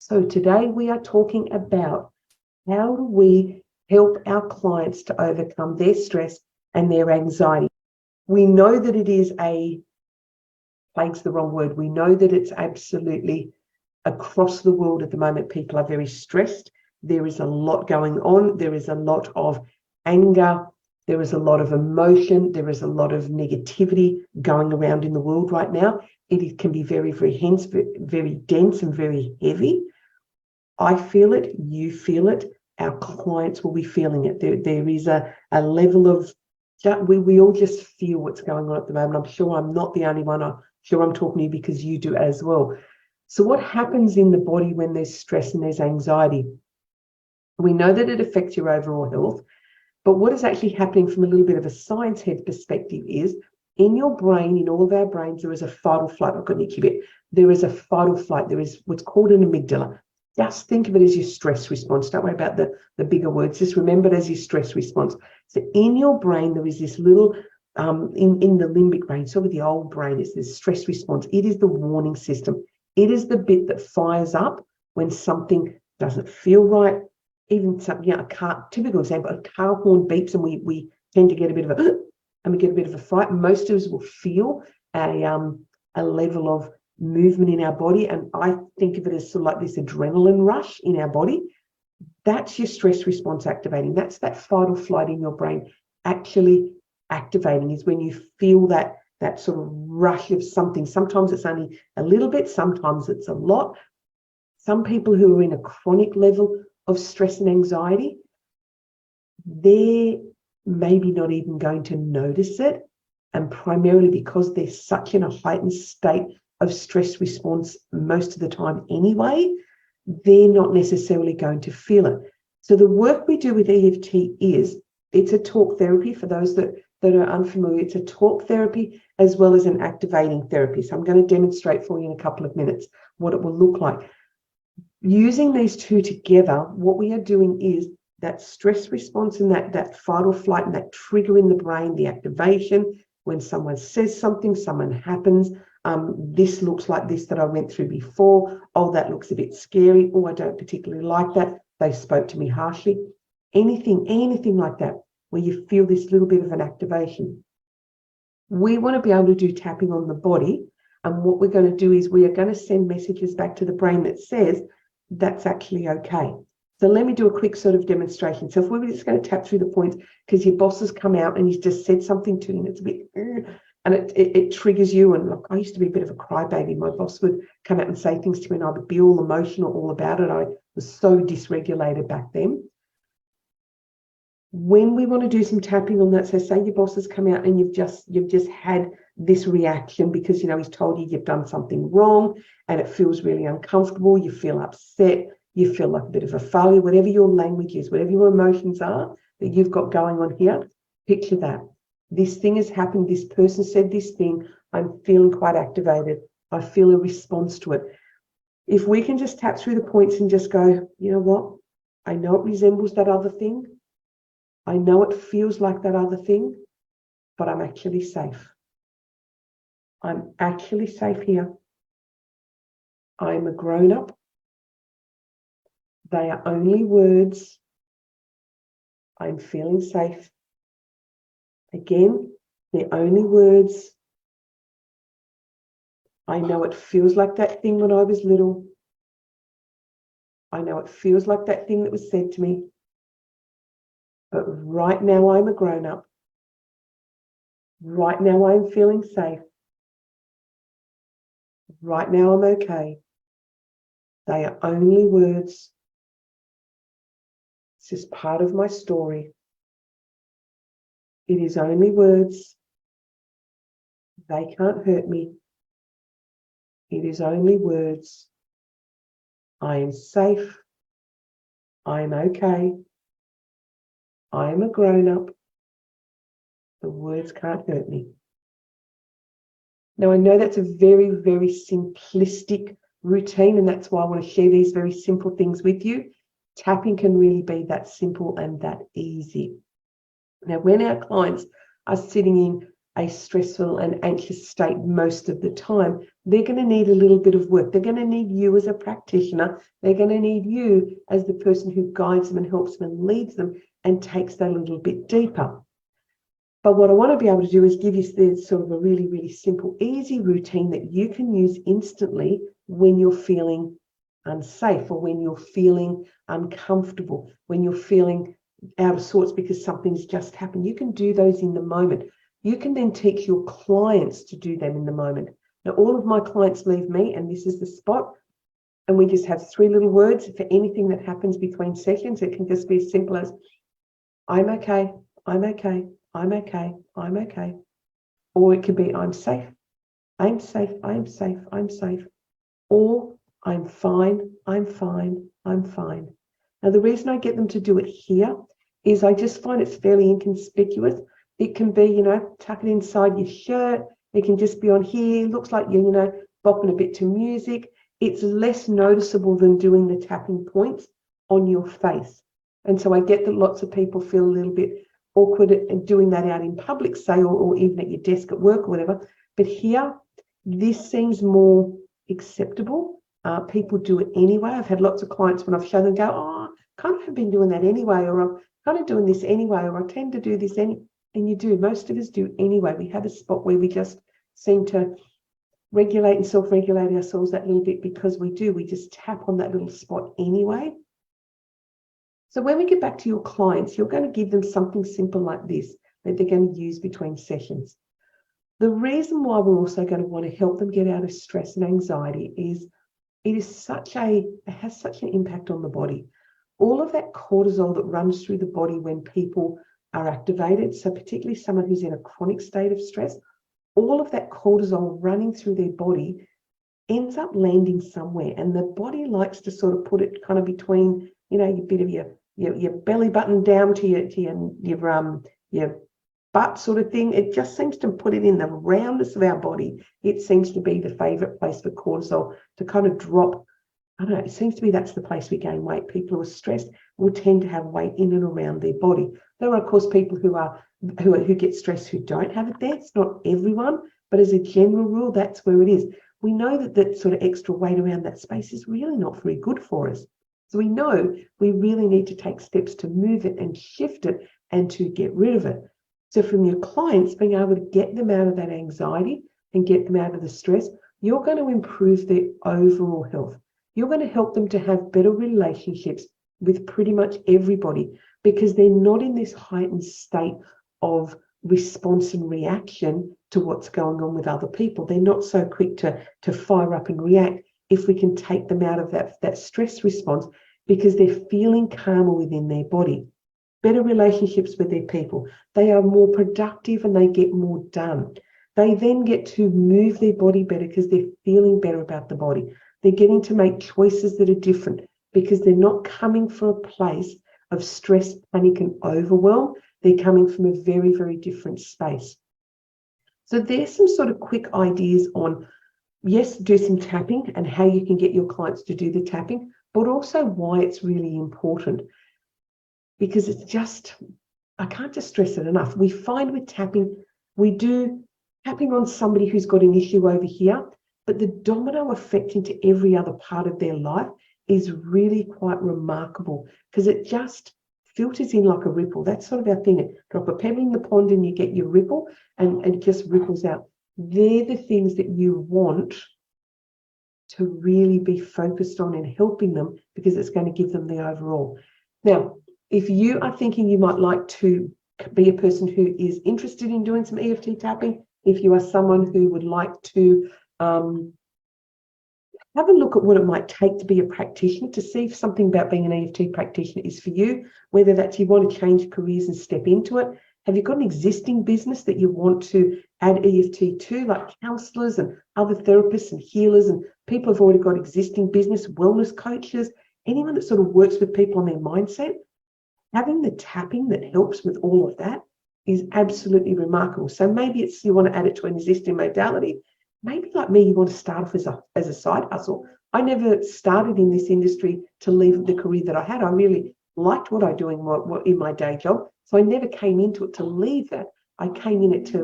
So today we are talking about how do we help our clients to overcome their stress and their anxiety. We know that it is plague's the wrong word. We know that it's absolutely across the world at the moment. People are very stressed. There is a lot going on. There is a lot of anger. There is a lot of emotion. There is a lot of negativity going around in the world right now. It can be very, very dense and very heavy. I feel it. You feel it. Our clients will be feeling it. There is a level of, we all just feel what's going on at the moment. I'm sure I'm not the only one. I'm sure I'm talking to you because you do as well. So what happens in the body when there's stress and there's anxiety? We know that it affects your overall health, but what is actually happening from a little bit of a science head perspective is in your brain, in all of our brains, there is a fight or flight. I've got Nicky bit. There is a fight or flight. There is what's called an amygdala. Just think of it as your stress response. Don't worry about the bigger words. Just remember it as your stress response. So in your brain, there is this little, in the limbic brain, sort of the old brain, is this stress response. It is the warning system. It is the bit that fires up when something doesn't feel right. Even something, typical example, a car horn beeps and we tend to get a bit of a fright. Most of us will feel a level of movement in our body, and I think of it as sort of like this adrenaline rush in our body. That's your stress response activating. That's that fight or flight in your brain actually activating, is when you feel that sort of rush of something. Sometimes it's only a little bit, sometimes it's a lot. Some people who are in a chronic level of stress and anxiety, they're maybe not even going to notice it, and primarily because they're such in a heightened state of stress response most of the time anyway, they're not necessarily going to feel it. So the work we do with EFT it's a talk therapy. For those that are unfamiliar, it's a talk therapy as well as an activating therapy. So I'm going to demonstrate for you in a couple of minutes what it will look like. Using these two together, what we are doing is that stress response and that fight or flight and that trigger in the brain, the activation, when someone says something, someone happens, this looks like this that I went through before. Oh, that looks a bit scary. Oh, I don't particularly like that. They spoke to me harshly. Anything like that, where you feel this little bit of an activation. We want to be able to do tapping on the body. And what we're going to do is we are going to send messages back to the brain that says that's actually okay. So let me do a quick sort of demonstration. So if we were just going to tap through the points because your boss has come out and he's just said something to you and it's a bit, and it triggers you. And look, I used to be a bit of a crybaby. My boss would come out and say things to me and I would be all emotional, all about it. I was so dysregulated back then. When we want to do some tapping on that, so say your boss has come out and you've just had this reaction because, he's told you you've done something wrong and it feels really uncomfortable. You feel upset. You feel like a bit of a failure, whatever your language is, whatever your emotions are that you've got going on here, picture that. This thing has happened. This person said this thing. I'm feeling quite activated. I feel a response to it. If we can just tap through the points and just go, you know what? I know it resembles that other thing. I know it feels like that other thing, but I'm actually safe. I'm actually safe here. I'm a grown-up. They are only words. I'm feeling safe. Again, they're only words. I know it feels like that thing when I was little. I know it feels like that thing that was said to me. But right now I'm a grown-up. Right now I'm feeling safe. Right now I'm okay. They are only words. It's just part of my story. It is only words. They can't hurt me. It is only words. I am safe. I am okay. I am a grown-up. The words can't hurt me. Now, I know that's a very, very simplistic routine, and that's why I want to share these very simple things with you. Tapping can really be that simple and that easy. Now, when our clients are sitting in a stressful and anxious state most of the time, they're going to need a little bit of work. They're going to need you as a practitioner. They're going to need you as the person who guides them and helps them and leads them and takes that a little bit deeper. But what I want to be able to do is give you this sort of a really, really simple, easy routine that you can use instantly when you're feeling unsafe or when you're feeling uncomfortable, when you're feeling out of sorts because something's just happened. You can do those in the moment. You can then teach your clients to do them in the moment. Now, all of my clients leave me, and this is the spot, and we just have 3 little words for anything that happens between sessions. It can just be as simple as, I'm okay, I'm okay, I'm okay, I'm okay. Or it could be, I'm safe, I'm safe, I'm safe, I'm safe. Or I'm fine, I'm fine, I'm fine. Now, the reason I get them to do it here is I just find it's fairly inconspicuous. It can be, tuck it inside your shirt. It can just be on here. Looks like you're, bopping a bit to music. It's less noticeable than doing the tapping points on your face. And so I get that lots of people feel a little bit awkward at doing that out in public, say, or even at your desk at work or whatever. But here, this seems more acceptable. People do it anyway. I've had lots of clients when I've shown them go, oh, I kind of have been doing that anyway, or I'm kind of doing this anyway, or I tend to do this anyway. And you do. Most of us do anyway. We have a spot where we just seem to regulate and self-regulate ourselves that little bit because we do. We just tap on that little spot anyway. So when we get back to your clients, you're going to give them something simple like this that they're going to use between sessions. The reason why we're also going to want to help them get out of stress and anxiety is it has such an impact on the body. All of that cortisol that runs through the body when people are activated, so particularly someone who's in a chronic state of stress, all of that cortisol running through their body ends up landing somewhere, and the body likes to sort of put it kind of between, your bit of your belly button down to your butt sort of thing. It just seems to put it in the roundness of our body. It seems to be the favorite place for cortisol to kind of drop. I don't know, it seems to be that's the place we gain weight. People who are stressed will tend to have weight in and around their body. There are, of course, people who get stressed who don't have it there. It's not everyone, but as a general rule, that's where it is. We know that sort of extra weight around that space is really not very good for us. So we know we really need to take steps to move it and shift it and to get rid of it. So from your clients, being able to get them out of that anxiety and get them out of the stress, you're going to improve their overall health. You're going to help them to have better relationships with pretty much everybody because they're not in this heightened state of response and reaction to what's going on with other people. They're not so quick to fire up and react if we can take them out of that stress response because they're feeling calmer within their body. Better relationships with their people. They are more productive and they get more done. They then get to move their body better because they're feeling better about the body. They're getting to make choices that are different because they're not coming from a place of stress, panic, and overwhelm. They're coming from a very, very different space. So there's some sort of quick ideas on, yes, do some tapping and how you can get your clients to do the tapping, but also why it's really important. Because it's just, I can't just stress it enough. We find with tapping, we do tapping on somebody who's got an issue over here, but the domino effect into every other part of their life is really quite remarkable because it just filters in like a ripple. That's sort of our thing. Drop a pebble in the pond and you get your ripple and it just ripples out. They're the things that you want to really be focused on and helping them because it's going to give them the overall. Now, if you are thinking you might like to be a person who is interested in doing some EFT tapping, if you are someone who would like to have a look at what it might take to be a practitioner, to see if something about being an EFT practitioner is for you, whether that's you want to change careers and step into it. Have you got an existing business that you want to add EFT to, like counsellors and other therapists and healers and people who've already got existing business, wellness coaches, anyone that sort of works with people on their mindset? Having the tapping that helps with all of that is absolutely remarkable. So maybe it's you want to add it to an existing modality. Maybe like me, you want to start off as a side hustle. I never started in this industry to leave the career that I had. I really liked what I do in my day job. So I never came into it to leave that. I came in it to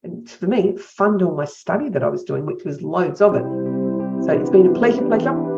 and for me, fund all my study that I was doing, which was loads of it. So it's been a pleasure.